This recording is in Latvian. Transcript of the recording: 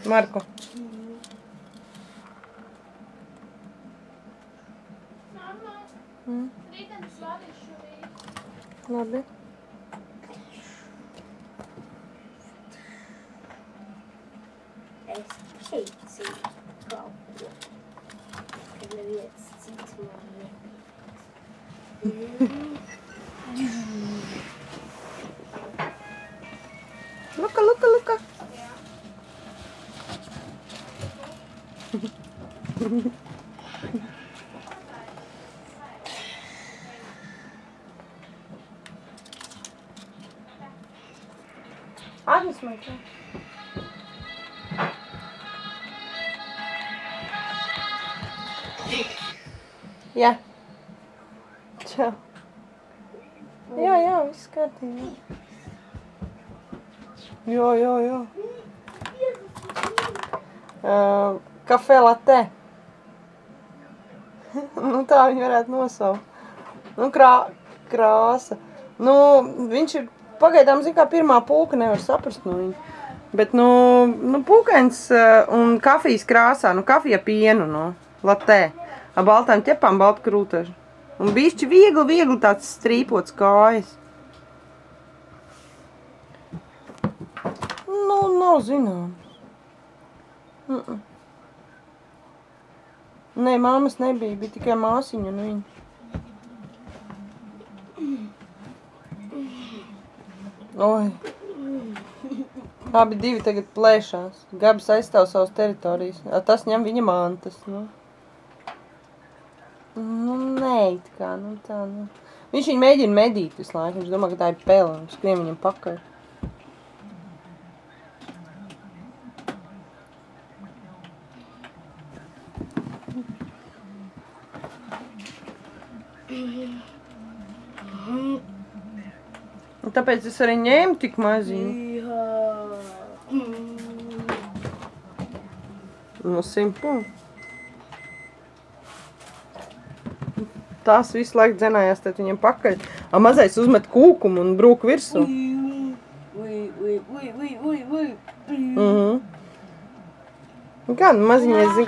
Marko. Labi. Es teicu kaut ko, kad neviens cits man Luka, Luka, Luka. Agnes man kā. Jā. Čau. Jā, viss kārtībā. Jā. Kafē latte. Nu tā viņi varētu nosaukt. Nu krāsa. Nu viņš ir pagaidām, zin kā, pirmā pulka, nevar saprast no viņa. Bet nu pulkains un kafijas krāsā, nu kafija pienu, nu, latte. Ar baltām ķepām, baltu krūtažu. Un bišķi viegli tāds strīpots kājas. Nu, nav zināms. Nē, māmas nebija, bija tikai māsiņa un viņa. Oi. Abi divi tagad plēšās. Gabs aizstāv savas teritorijas. Tas ņem viņa mantas, nu. Nu, nē, kā, nu tā, nu. Viņš viņu mēģina medīt visu laiku. Viņš domā, ka tā ir pele. Viņš skrien viņam pakaļ. Un tāpēc es arī ņēmu tik maziņu. No 100 punktu. Tās visu laiku dzenājās tad viņam pakaļ. A mazais uzmet kūkumu un brūk virsū. Gan maziņais zin,